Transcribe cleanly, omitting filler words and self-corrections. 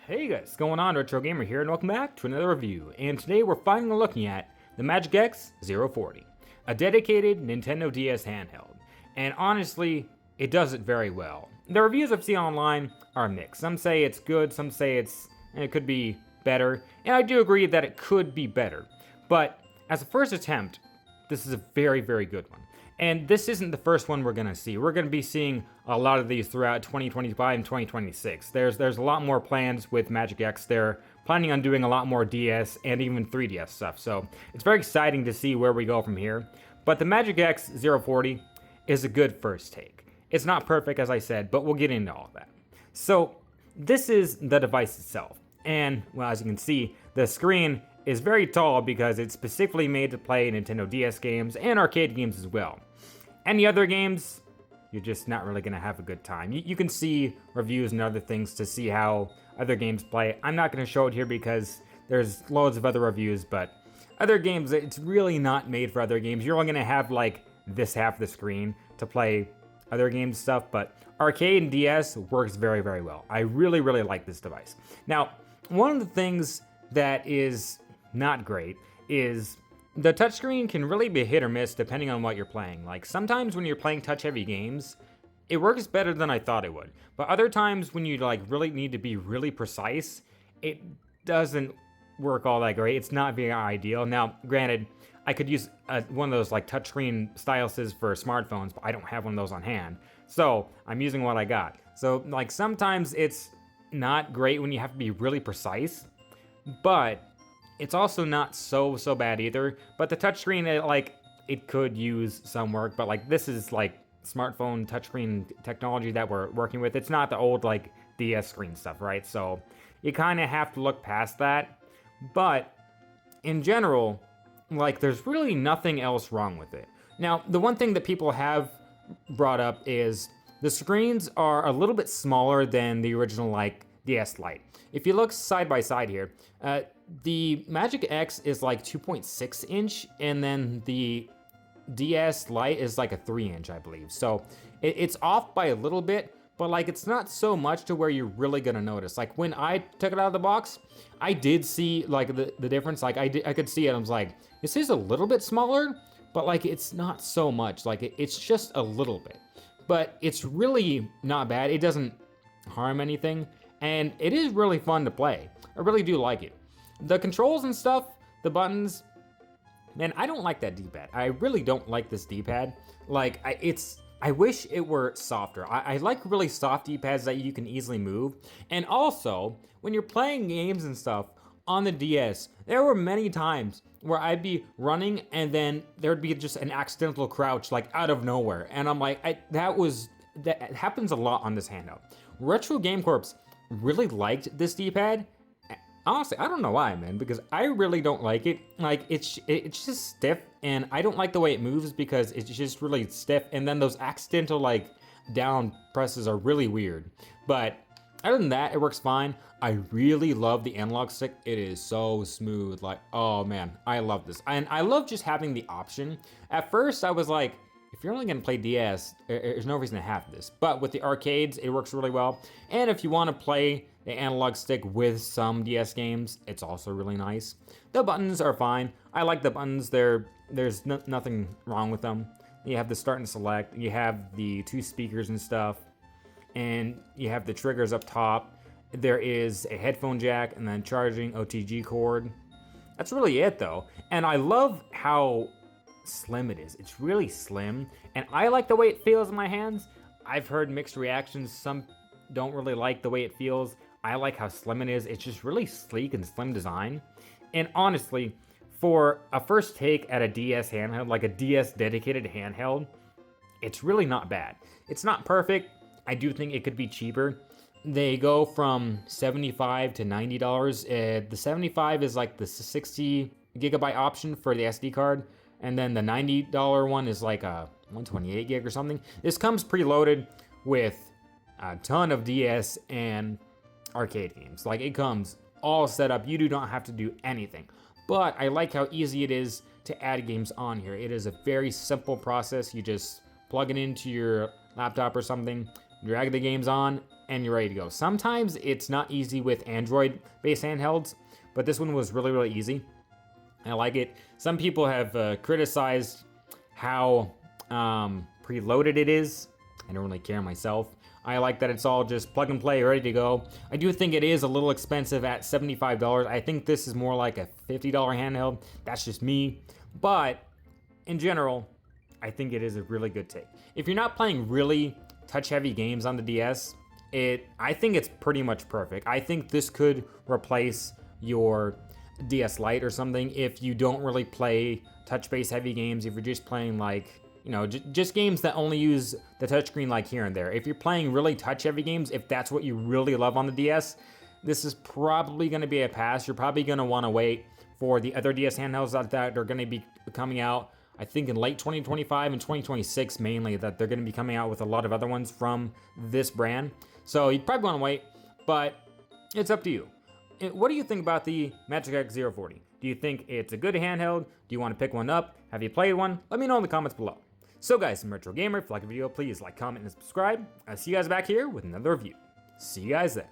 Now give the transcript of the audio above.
Hey guys, what's going on? RetroGamer here, and welcome back to another review. And today we're finally looking at the MagicX Zero40, a dedicated Nintendo DS handheld. And honestly, it does it very well. The reviews I've seen online are mixed. Some say it's good, some say it could be better, and I do agree that it could be better. But as a first attempt, this is a very, very good one. And this isn't the first one we're going to see. We're going to be seeing a lot of these throughout 2025 and 2026. There's a lot more plans with MagicX. They're planning on doing a lot more DS and even 3DS stuff. So it's very exciting to see where we go from here. But the MagicX Zero40 is a good first take. It's not perfect, as I said, but we'll get into all of that. So this is the device itself. And, well, as you can see, the screen is very tall because it's specifically made to play Nintendo DS games and arcade games as well. Any other games, you're just not really going to have a good time. You can see reviews and other things to see how other games play. I'm not going to show it here because there's loads of other reviews, but other games, it's really not made for other games. You're only going to have like this half of the screen to play other games stuff, but arcade and DS works very, very well. I really, really like this device. Now, one of the things that is not great is the touchscreen can really be hit or miss depending on what you're playing. Like sometimes when you're playing touch-heavy games, it works better than I thought it would. But other times when you like really need to be really precise, it doesn't work all that great. It's not very ideal. Now, granted, I could use one of those like touchscreen styluses for smartphones, but I don't have one of those on hand. So I'm using what I got. So like sometimes it's not great when you have to be really precise, but it's also not so bad either. But the touchscreen, it could use some work, but like this is like smartphone touchscreen technology that we're working with. It's not the old like DS screen stuff, right? So you kind of have to look past that. But in general, like there's really nothing else wrong with it. Now, the one thing that people have brought up is the screens are a little bit smaller than the original like DS Lite. If you look side by side here, the MagicX is like 2.6 inch, and then the DS Lite is like a 3 inch, I believe. So it's off by a little bit, but like it's not so much to where you're really gonna notice. Like when I took it out of the box, I did see like the difference. Like I could see it. I was like, this is a little bit smaller, but like it's not so much. Like it's just a little bit, but it's really not bad. It doesn't harm anything, and it is really fun to play. I really do like it. The controls and stuff, the buttons, man, I don't like that D-pad. I really don't like this D-pad. Like, I wish it were softer. I like really soft D-pads that you can easily move. And also, when you're playing games and stuff on the DS, there were many times where I'd be running and then there'd be just an accidental crouch like out of nowhere. And I'm like, that happens a lot on this handheld. Retro Game Corp really liked this D-pad. Honestly, I don't know why, man, because I really don't like it. Like, it's just stiff, and I don't like the way it moves because it's just really stiff, and then those accidental, like, down presses are really weird. But other than that, it works fine. I really love the analog stick. It is so smooth. Like, oh, man, I love this. And I love just having the option. At first, I was like, if you're only gonna play DS, there's no reason to have this. But with the arcades, it works really well. And if you wanna play the analog stick with some DS games, it's also really nice. The buttons are fine. I like the buttons. There's nothing wrong with them. You have the start and select. You have the two speakers and stuff. And you have the triggers up top. There is a headphone jack and then charging OTG cord. That's really it though. And I love how slim it is. It's really slim, and I like the way it feels in my hands. I've heard mixed reactions. Some don't really like the way it feels. I like how slim it is. It's just really sleek and slim design. And honestly, for a first take at a DS handheld, like a DS dedicated handheld, it's really not bad. It's not perfect. I do think it could be cheaper. They go from $75 to $90. The 75 is like the 60 gigabyte option for the SD card. And then the $90 one is like a 128 gig or something. This comes preloaded with a ton of DS and arcade games. Like it comes all set up. You do not have to do anything. But I like how easy it is to add games on here. It is a very simple process. You just plug it into your laptop or something, drag the games on, and you're ready to go. Sometimes it's not easy with Android-based handhelds, but this one was really, really easy. I like it. Some people have criticized how preloaded it is. I don't really care myself. I like that it's all just plug and play, ready to go. I do think it is a little expensive at $75. I think this is more like a $50 handheld. That's just me. But in general, I think it is a really good take. If you're not playing really touch-heavy games on the DS, I think it's pretty much perfect. I think this could replace your DS Lite or something if you don't really play touch-based heavy games, if you're just playing like, you know, just games that only use the touchscreen like here and there. If you're playing really touch-heavy games, if that's what you really love on the DS, this is probably going to be a pass. You're probably going to want to wait for the other DS handhelds that are going to be coming out, I think in late 2025 and 2026 mainly, that they're going to be coming out with a lot of other ones from this brand. So you probably want to wait, but it's up to you. What do you think about the MagicX Zero40? Do you think it's a good handheld? Do you want to pick one up? Have you played one? Let me know in the comments below. So guys, I'm RetroGamer. If you like the video, please like, comment, and subscribe. I'll see you guys back here with another review. See you guys then.